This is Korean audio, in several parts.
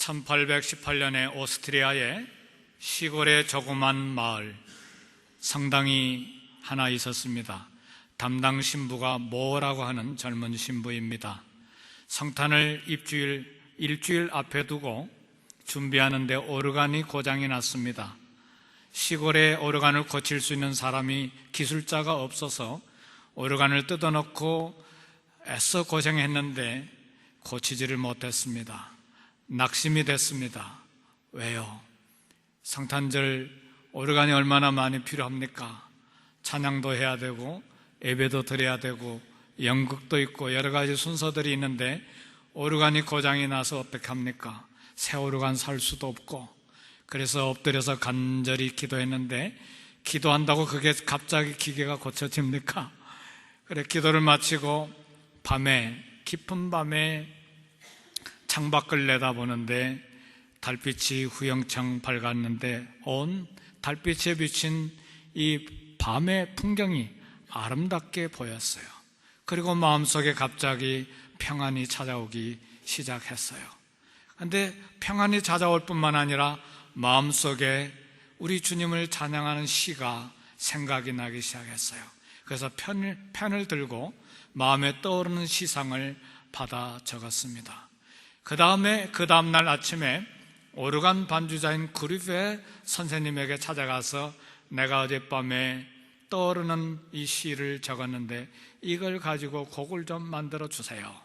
1818년에 오스트리아의 시골의 조그만 마을 성당이 하나 있었습니다. 담당 신부가 모라고 하는 젊은 신부입니다. 성탄을 일주일 앞에 두고 준비하는데 오르간이 고장이 났습니다. 시골에 오르간을 고칠 수 있는 사람이 기술자가 없어서 오르간을 뜯어놓고 애써 고생했는데 고치지를 못했습니다. 낙심이 됐습니다. 왜요? 성탄절 오르간이 얼마나 많이 필요합니까? 찬양도 해야 되고 예배도 드려야 되고 연극도 있고 여러 가지 순서들이 있는데 오르간이 고장이 나서 어떻게 합니까? 새 오르간 살 수도 없고, 그래서 엎드려서 간절히 기도했는데 기도한다고 그게 갑자기 기계가 고쳐집니까? 그래 기도를 마치고 깊은 밤에 창밖을 내다보는데 달빛이 후영청 밝았는데 온 달빛에 비친 이 밤의 풍경이 아름답게 보였어요. 그리고 마음속에 갑자기 평안이 찾아오기 시작했어요. 그런데 평안이 찾아올 뿐만 아니라 마음속에 우리 주님을 찬양하는 시가 생각이 나기 시작했어요. 그래서 펜을 들고 마음에 떠오르는 시상을 받아 적었습니다. 그 다음날 아침에 오르간 반주자인 그리페 선생님에게 찾아가서 내가 어젯밤에 떠오르는 이 시를 적었는데 이걸 가지고 곡을 좀 만들어 주세요.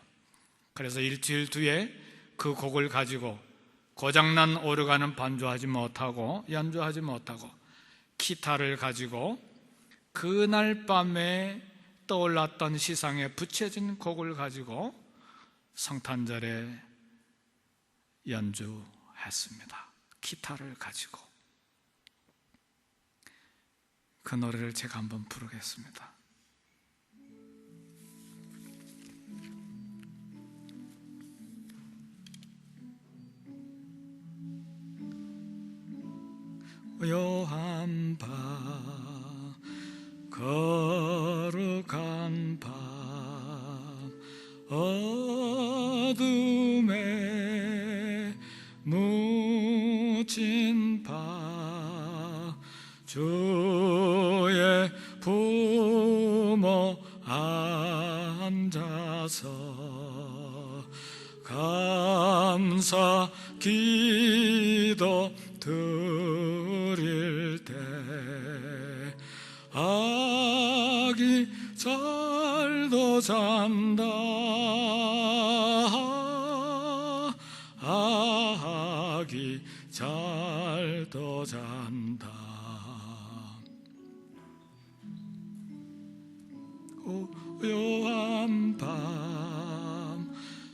그래서 일주일 뒤에 그 곡을 가지고 고장난 오르간은 연주하지 못하고 기타를 가지고 그날 밤에 떠올랐던 시상에 붙여진 곡을 가지고 성탄절에 연주했습니다. 기타를 가지고 그 노래를 제가 한번 부르겠습니다. 고요한 밤 거룩한 밤 어둠에 묻힌 밤 주의 부모 앉아서 감사 기도 드릴 때 아기 잘도 잔다 아기 잘도 잔다 고요한 밤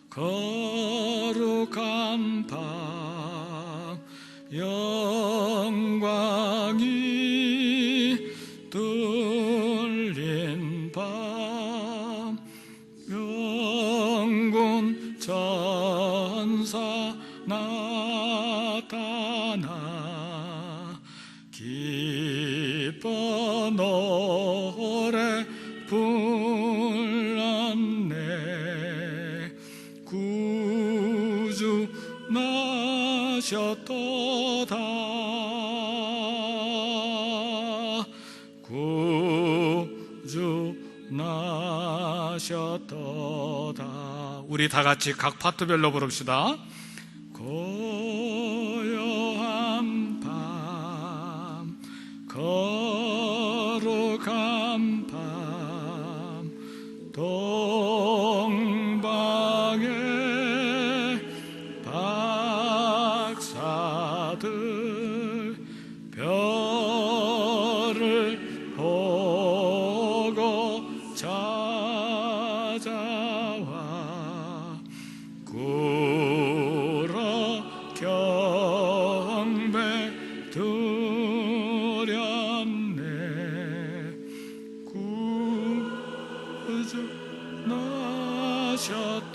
거룩한 밤 영광이 뚫린 밤 영군 전사 나타나 기뻐 노래 불렀네 구주 나셨도다 구주 나셨도다. 우리 다 같이 각 파트별로 부릅시다. 고요한 밤 거룩한 밤 동방의 박사들 별을 보고 찾아와 굴어 경배 드렸네 구주 나셨도다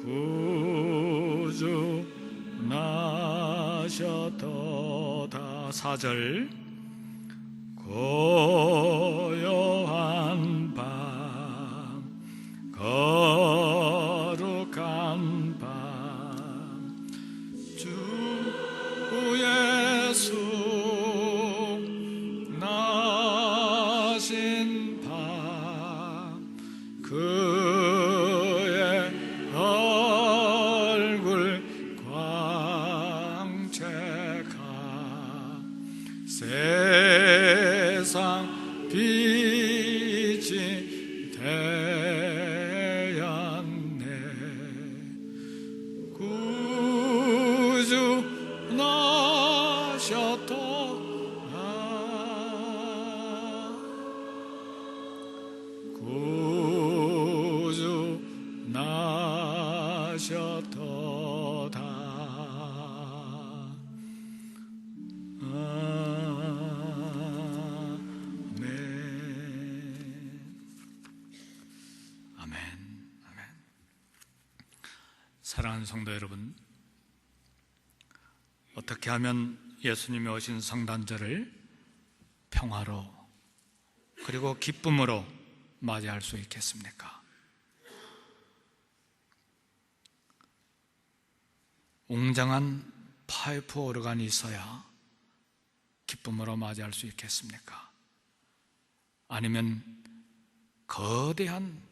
구주 나셨도다. 4절 고요한 밤 그의 얼굴 광채가 세상 빛이 되었네. 구주 나셨도다. 구주 나셨도다. 아멘. 아멘. 사랑하는 성도 여러분, 어떻게 하면 예수님이 오신 성탄절을 평화로 그리고 기쁨으로 맞이할 수 있겠습니까? 웅장한 파이프 오르간이 있어야 기쁨으로 맞이할 수 있겠습니까? 아니면 거대한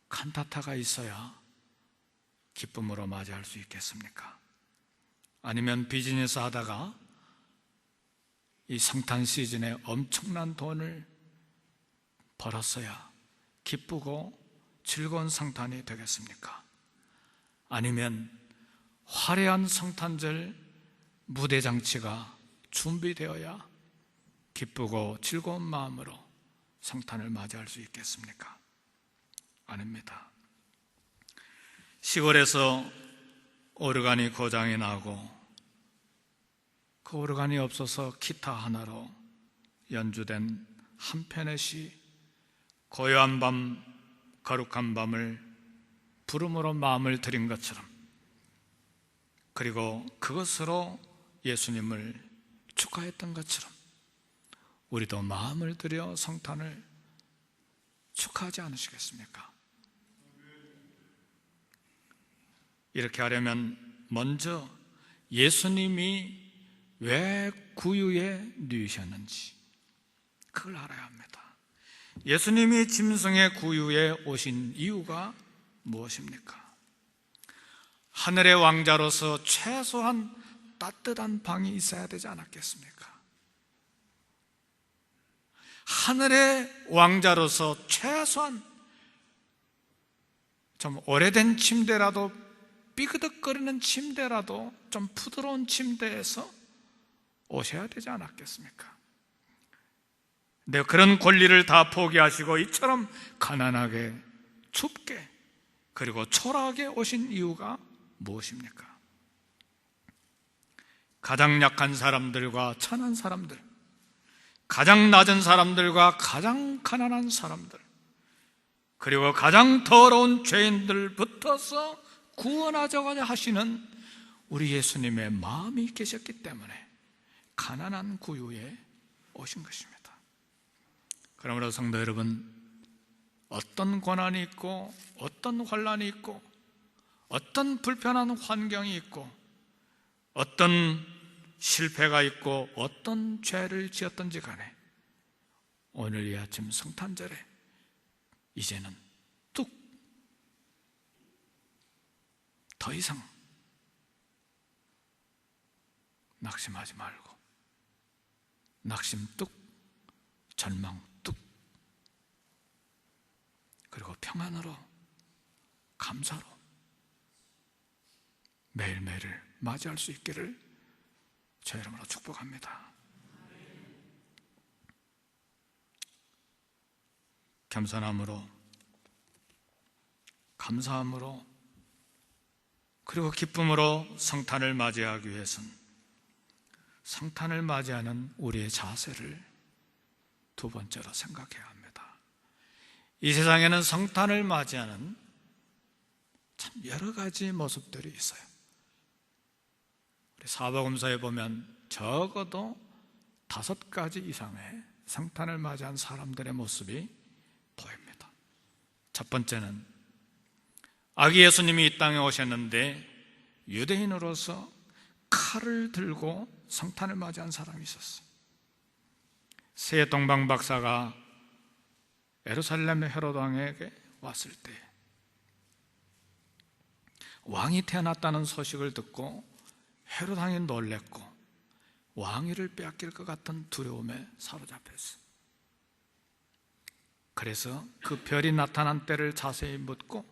칸타타가 있어야 기쁨으로 맞이할 수 있겠습니까? 아니면 비즈니스 하다가 이 성탄 시즌에 엄청난 돈을 벌었어야 기쁘고 즐거운 성탄이 되겠습니까? 아니면 화려한 성탄절 무대 장치가 준비되어야 기쁘고 즐거운 마음으로 성탄을 맞이할 수 있겠습니까? 아닙니다. 시골에서 오르간이 고장이 나고 그 오르간이 없어서 기타 하나로 연주된 한 편의 시, 고요한 밤, 거룩한 밤을 부름으로 마음을 드린 것처럼, 그리고 그것으로 예수님을 축하했던 것처럼 우리도 마음을 들여 성탄을 축하하지 않으시겠습니까? 이렇게 하려면 먼저 예수님이 왜 구유에 누이셨는지 그걸 알아야 합니다. 예수님이 짐승의 구유에 오신 이유가 무엇입니까? 하늘의 왕자로서 최소한 따뜻한 방이 있어야 되지 않았겠습니까? 하늘의 왕자로서 최소한 좀 오래된 침대라도, 삐그덕거리는 침대라도, 좀 부드러운 침대에서 오셔야 되지 않았겠습니까? 근데 그런 권리를 다 포기하시고 이처럼 가난하게, 춥게, 그리고 초라하게 오신 이유가 무엇입니까? 가장 약한 사람들과 천한 사람들, 가장 낮은 사람들과 가장 가난한 사람들, 그리고 가장 더러운 죄인들부터서 구원하자고 하시는 우리 예수님의 마음이 계셨기 때문에 가난한 구유에 오신 것입니다. 그러므로 성도 여러분, 어떤 고난이 있고 어떤 환난이 있고 어떤 불편한 환경이 있고 어떤 실패가 있고 어떤 죄를 지었던지 간에 오늘 이 아침 성탄절에 이제는 뚝 더 이상 낙심하지 말고, 낙심 뚝, 절망 뚝, 그리고 평안으로, 감사로 매일매일을 맞이할 수 있기를 저 이름으로 축복합니다. 겸손함으로, 감사함으로, 그리고 기쁨으로 성탄을 맞이하기 위해서는 성탄을 맞이하는 우리의 자세를 두 번째로 생각해야 합니다. 이 세상에는 성탄을 맞이하는 참 여러 가지 모습들이 있어요. 우리 사복음서에 보면 적어도 5가지 이상의 성탄을 맞이한 사람들의 모습이 보입니다. 첫 번째는 아기 예수님이 이 땅에 오셨는데 유대인으로서 칼을 들고 성탄을 맞이한 사람이 있었어요. 새 동방 박사가 예루살렘 헤롯 왕에게 왔을 때 왕이 태어났다는 소식을 듣고 헤롯 왕이 놀랬고 왕위를 빼앗길 것 같은 두려움에 사로잡혔어요. 그래서 그 별이 나타난 때를 자세히 묻고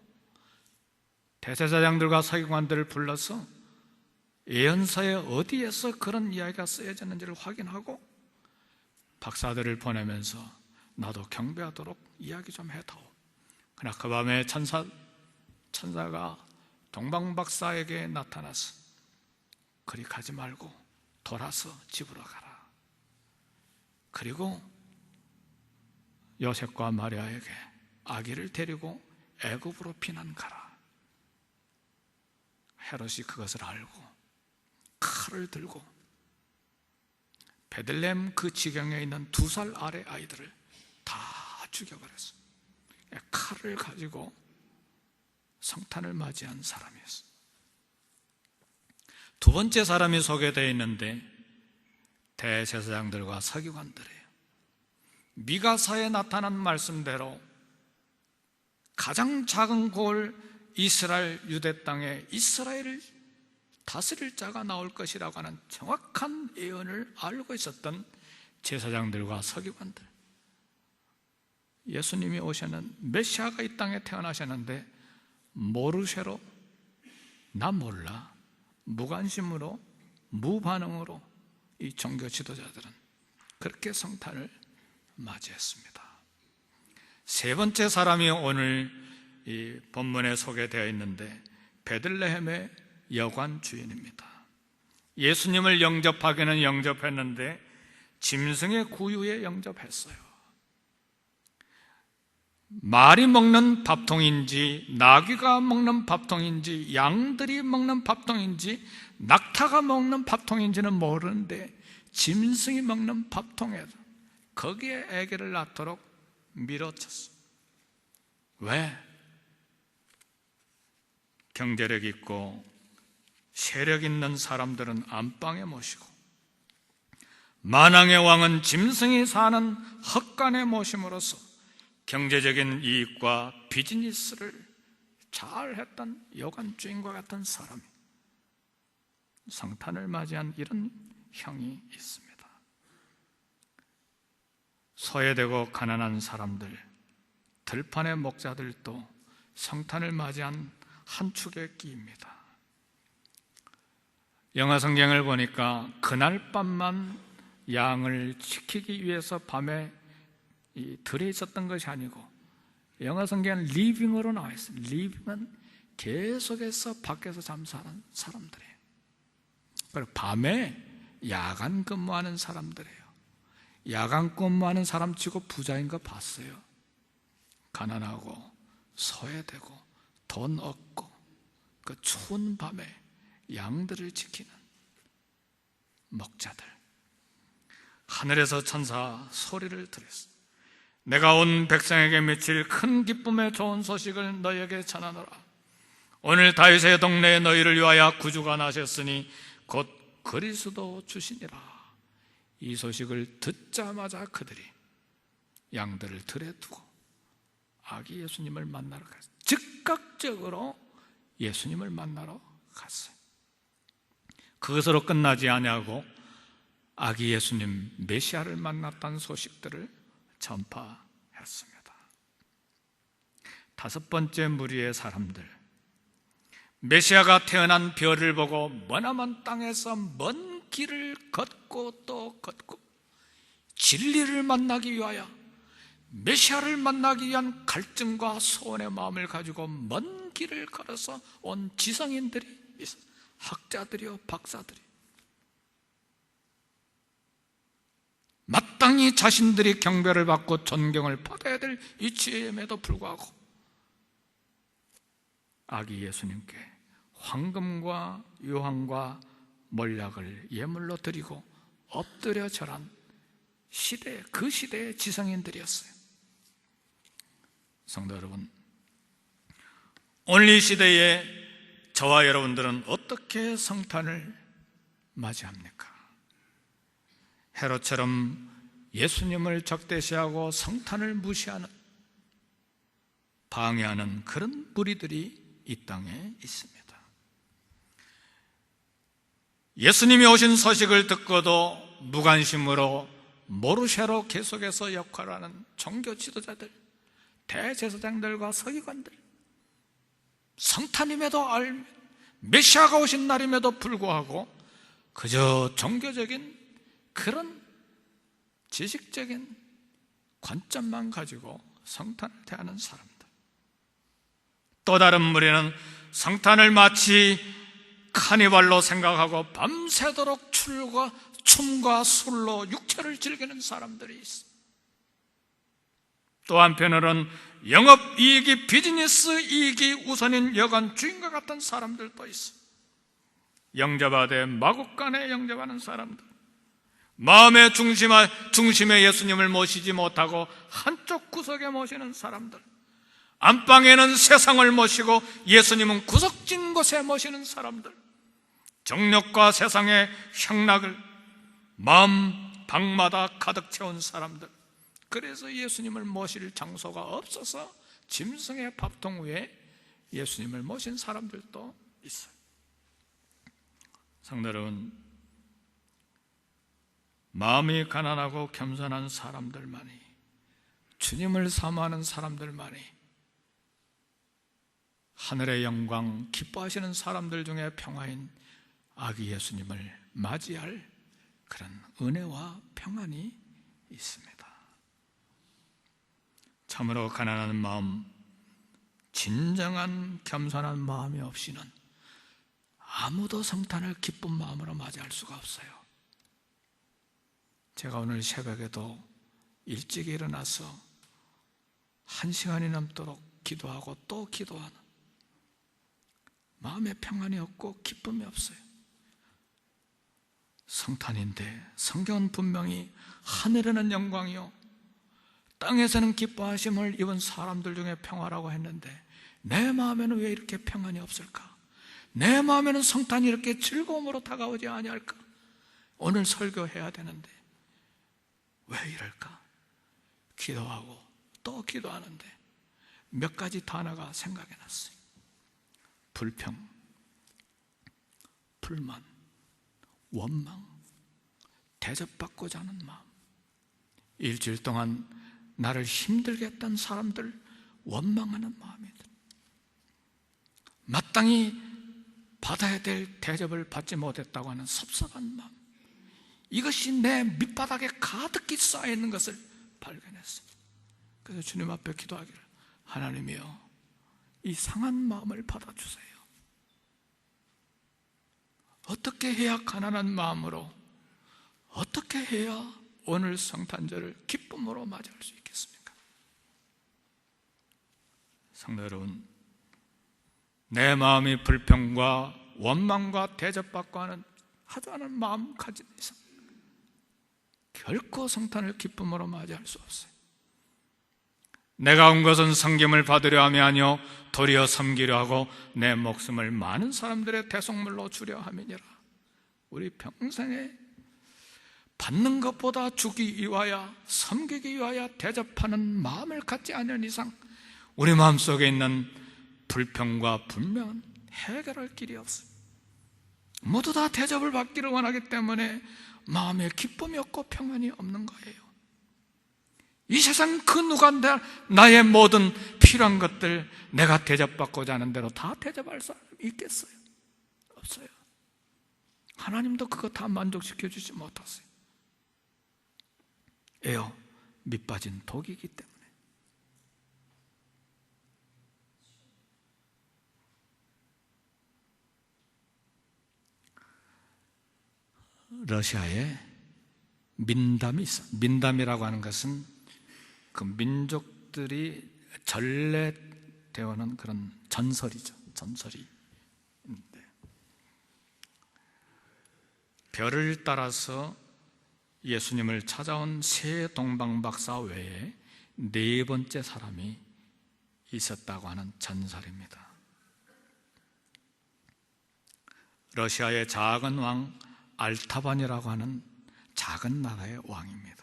대제사장들과 서기관들을 불러서 예언서에 어디에서 그런 이야기가 쓰여졌는지를 확인하고 박사들을 보내면서 나도 경배하도록 이야기 좀 해다오. 그러나 그 밤에 천사가 동방박사에게 나타나서 그리 가지 말고 돌아서 집으로 가라. 그리고 요셉과 마리아에게 아기를 데리고 애굽으로 피난 가라. 헤롯이 그것을 알고 칼을 들고 베들레헴 그 지경에 있는 2살 아래 아이들을 다 죽여버렸어요. 칼을 가지고 성탄을 맞이한 사람이었어요. 두 번째 사람이 소개되어 있는데 대제사장들과 서기관들이에요. 미가서에 나타난 말씀대로 가장 작은 골 이스라엘 유대 땅에 이스라엘을 다스릴 자가 나올 것이라고 하는 정확한 예언을 알고 있었던 제사장들과 서기관들, 예수님이 오시는 메시아가 이 땅에 태어나셨는데 모르쇠로 나 몰라 무관심으로 무반응으로 이 종교 지도자들은 그렇게 성탄을 맞이했습니다. 세 번째 사람이 오늘 이 본문에 소개되어 있는데 베들레헴의 여관 주인입니다. 예수님을 영접하기는 영접했는데 짐승의 구유에 영접했어요. 말이 먹는 밥통인지 나귀가 먹는 밥통인지 양들이 먹는 밥통인지 낙타가 먹는 밥통인지는 모르는데 짐승이 먹는 밥통에 거기에 아기를 낳도록 밀어쳤어. 왜? 경제력 있고 세력 있는 사람들은 안방에 모시고 만왕의 왕은 짐승이 사는 헛간에 모심으로써 경제적인 이익과 비즈니스를 잘했던 여관주인과 같은 사람이 성탄을 맞이한 이런 형이 있습니다. 소외되고 가난한 사람들, 들판의 목자들도 성탄을 맞이한 한 축의 끼입니다. 영화 성경을 보니까 그날 밤만 양을 지키기 위해서 밤에 들에 있었던 것이 아니고 영화 성경은 리빙으로 나와 있어요. 리빙은 계속해서 밖에서 잠수하는 사람들이에요. 그리고 밤에 야간 근무하는 사람들이에요. 야간 근무하는 사람 치고 부자인 거 봤어요. 가난하고 소외되고 돈 없고 그 추운 밤에 양들을 지키는 목자들. 하늘에서 천사 소리를 들었어. 내가 온 백성에게 미칠 큰 기쁨의 좋은 소식을 너희에게 전하노라. 오늘 다윗의 동네에 너희를 위하여 구주가 나셨으니 곧 그리스도 주시니라. 이 소식을 듣자마자 그들이 양들을 들에 두고 아기 예수님을 만나러 갔어요. 즉각적으로 예수님을 만나러 갔어요. 그것으로 끝나지 아니하고 아기 예수님 메시아를 만났다는 소식들을 전파했습니다. 다섯 번째 무리의 사람들, 메시아가 태어난 별을 보고 머나먼 땅에서 먼 길을 걷고 또 걷고 진리를 만나기 위하여 메시아를 만나기 위한 갈증과 소원의 마음을 가지고 먼 길을 걸어서 온 지성인들이 있어요. 학자들이요 박사들이 마땅히 자신들이 경배를 받고 존경을 받아야 될 위치임에도 불구하고 아기 예수님께 황금과 유황과 몰약을 예물로 드리고 엎드려 절한 시대, 그 시대의 지성인들이었어요. 성도 여러분, 오늘 이 시대에 저와 여러분들은 어떻게 성탄을 맞이합니까? 헤롯처럼 예수님을 적대시하고 성탄을 무시하는 방해하는 그런 무리들이 이 땅에 있습니다. 예수님이 오신 소식을 듣고도 무관심으로 모르쇠로 계속해서 역할하는 종교 지도자들, 대제사장들과 서기관들, 성탄임에도 메시아가 오신 날임에도 불구하고 그저 종교적인 그런 지식적인 관점만 가지고 성탄을 대하는 사람들. 또 다른 무리는 성탄을 마치 카니발로 생각하고 밤새도록 춤과 술로 육체를 즐기는 사람들이 있어. 또 한편으로는 영업이익이, 비즈니스 이익이 우선인 여간 주인과 같은 사람들도 있어. 영접하되 마국간에 영접하는 사람들, 마음의 중심에 예수님을 모시지 못하고 한쪽 구석에 모시는 사람들, 안방에는 세상을 모시고 예수님은 구석진 곳에 모시는 사람들, 정욕과 세상의 향락을 마음 방마다 가득 채운 사람들, 그래서 예수님을 모실 장소가 없어서 짐승의 밥통 위에 예수님을 모신 사람들도 있어요. 성도 여러분, 마음이 가난하고 겸손한 사람들만이, 주님을 사모하는 사람들만이 하늘의 영광 기뻐하시는 사람들 중에 평화인 아기 예수님을 맞이할 그런 은혜와 평안이 있습니다. 참으로 가난한 마음, 진정한 겸손한 마음이 없이는 아무도 성탄을 기쁜 마음으로 맞이할 수가 없어요. 제가 오늘 새벽에도 일찍 일어나서 1시간이 넘도록 기도하고 또 기도하는, 마음에 평안이 없고 기쁨이 없어요. 성탄인데 성경은 분명히 하늘에는 영광이요 땅에서는 기뻐하심을 입은 사람들 중에 평화라고 했는데, 내 마음에는 왜 이렇게 평안이 없을까? 내 마음에는 성탄이 이렇게 즐거움으로 다가오지 아니할까? 오늘 설교해야 되는데 왜 이럴까? 기도하고 또 기도하는데 몇 가지 단어가 생각이 났어요. 불평, 불만, 원망, 대접받고자 하는 마음. 일주일 동안 나를 힘들게 했던 사람들 원망하는 마음이다. 마땅히 받아야 될 대접을 받지 못했다고 하는 섭섭한 마음, 이것이 내 밑바닥에 가득히 쌓여있는 것을 발견했습니다. 그래서 주님 앞에 기도하기를, 하나님이여 이 상한 마음을 받아주세요. 어떻게 해야 가난한 마음으로, 어떻게 해야 오늘 성탄절을 기쁨으로 맞이할 수 있겠습니까? 성도 여러분, 내 마음이 불평과 원망과 대접받고 하지 않은 마음 가진 이상 결코 성탄을 기쁨으로 맞이할 수 없어요. 내가 온 것은 섬김을 받으려 함이 아니요 도리어 섬기려 하고 내 목숨을 많은 사람들의 대속물로 주려 함이니라. 우리 평생에 받는 것보다 주기 위하여, 섬기기 위하여 대접하는 마음을 갖지 않는 이상 우리 마음속에 있는 불평과 불명은 해결할 길이 없어요. 모두 다 대접을 받기를 원하기 때문에 마음에 기쁨이 없고 평안이 없는 거예요. 이 세상 그 누가 나의 모든 필요한 것들 내가 대접받고자 하는 대로 다 대접할 사람이 있겠어요? 없어요. 하나님도 그거 다 만족시켜 주지 못하세요. 왜요? 밑빠진 독이기 때문에. 러시아에 민담이 있어. 민담이라고 하는 것은 그 민족들이 전래되어오는 그런 전설이죠. 전설이 있는데, 별을 따라서 예수님을 찾아온 세 동방박사 외에 네 번째 사람이 있었다고 하는 전설입니다. 러시아의 작은 왕 알타반이라고 하는 작은 나라의 왕입니다.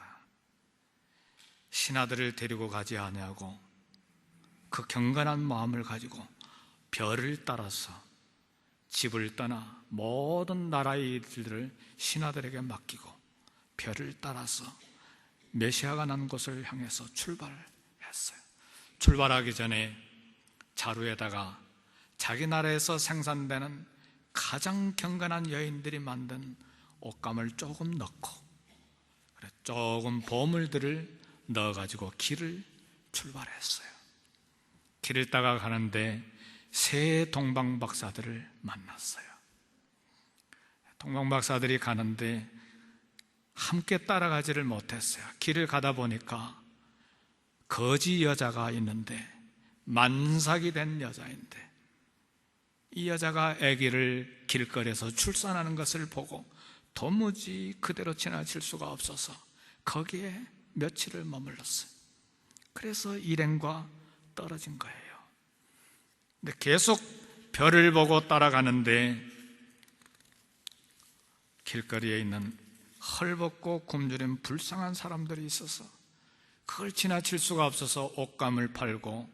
신하들을 데리고 가지 아니하고 그 경건한 마음을 가지고 별을 따라서 집을 떠나 모든 나라의 일들을 신하들에게 맡기고 별을 따라서 메시아가 난 곳을 향해서 출발했어요. 출발하기 전에 자루에다가 자기 나라에서 생산되는 가장 경건한 여인들이 만든 옷감을 조금 넣고 조금 보물들을 넣어가지고 길을 출발했어요. 길을 따라 가는데 세 동방박사들을 만났어요. 동방박사들이 가는데 함께 따라가지를 못했어요. 길을 가다 보니까 거지 여자가 있는데 만삭이 된 여자인데 이 여자가 아기를 길거리에서 출산하는 것을 보고 도무지 그대로 지나칠 수가 없어서 거기에 며칠을 머물렀어요. 그래서 일행과 떨어진 거예요. 근데 계속 별을 보고 따라가는데 길거리에 있는 헐벗고 굶주린 불쌍한 사람들이 있어서 그걸 지나칠 수가 없어서 옷감을 팔고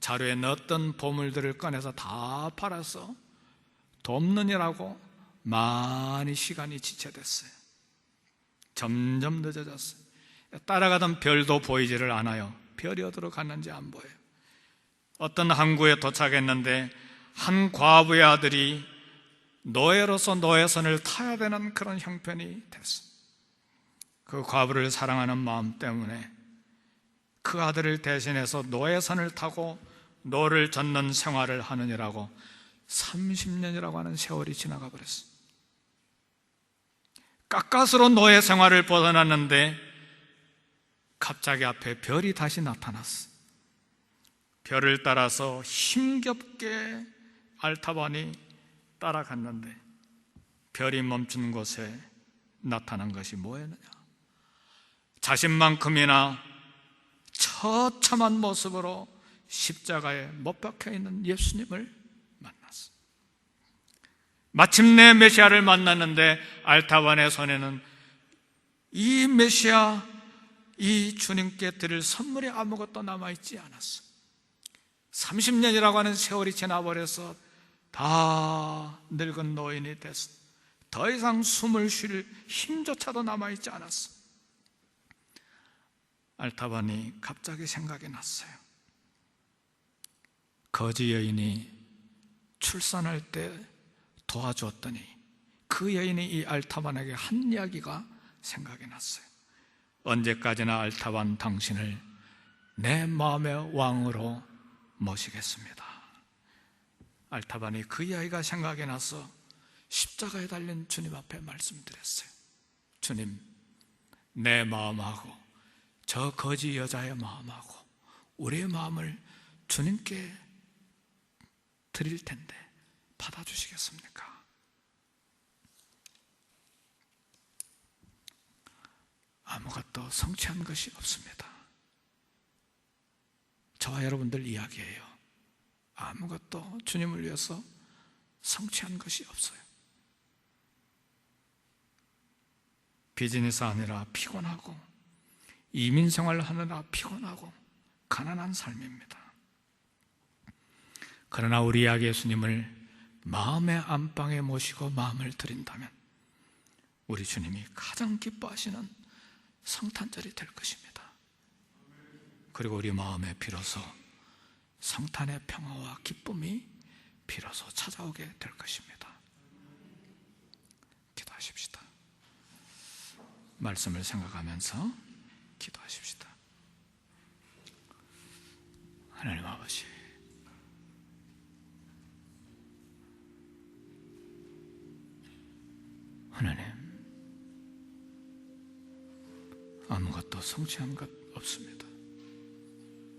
자루에 넣었던 보물들을 꺼내서 다 팔아서 돕느니라고 많이 시간이 지체됐어요. 점점 늦어졌어요. 따라가던 별도 보이지를 않아요. 별이 어디로 갔는지 안 보여요. 어떤 항구에 도착했는데 한 과부의 아들이 노예로서 노예선을 타야 되는 그런 형편이 됐어요. 그 과부를 사랑하는 마음 때문에 그 아들을 대신해서 노예선을 타고 노를 젓는 생활을 하느니라고 30년이라고 하는 세월이 지나가 버렸어요. 가까스로 노예 생활을 벗어났는데 갑자기 앞에 별이 다시 나타났어요. 별을 따라서 힘겹게 알타반이 따라갔는데 별이 멈춘 곳에 나타난 것이 뭐였느냐? 자신만큼이나 처참한 모습으로 십자가에 못 박혀 있는 예수님을 만났어요. 마침내 메시아를 만났는데 알타반의 손에는 이 메시아, 이 주님께 드릴 선물이 아무것도 남아있지 않았어요. 30년이라고 하는 세월이 지나버려서 다 늙은 노인이 됐어. 더 이상 숨을 쉴 힘조차도 남아있지 않았어. 알타반이 갑자기 생각이 났어요. 거지 여인이 출산할 때 도와주었더니 그 여인이 이 알타반에게 한 이야기가 생각이 났어요. 언제까지나 알타반 당신을 내 마음의 왕으로 모시겠습니다. 알타반이 그 이야기가 생각이 나서 십자가에 달린 주님 앞에 말씀드렸어요. 주님, 내 마음하고 저 거지 여자의 마음하고 우리의 마음을 주님께 드릴 텐데 받아주시겠습니까? 아무것도 성취한 것이 없습니다. 저와 여러분들 이야기예요. 아무것도 주님을 위해서 성취한 것이 없어요. 비즈니스 하느라 피곤하고 이민 생활을 하느라 피곤하고 가난한 삶입니다. 그러나 우리 아기 예수님을 마음의 안방에 모시고 마음을 드린다면 우리 주님이 가장 기뻐하시는 성탄절이 될 것입니다. 그리고 우리 마음에 비로소 성탄의 평화와 기쁨이 비로소 찾아오게 될 것입니다. 기도하십시다. 말씀을 생각하면서 기도하십시다. 하나님 아버지, 하나님, 아무것도 성취한 것 없습니다.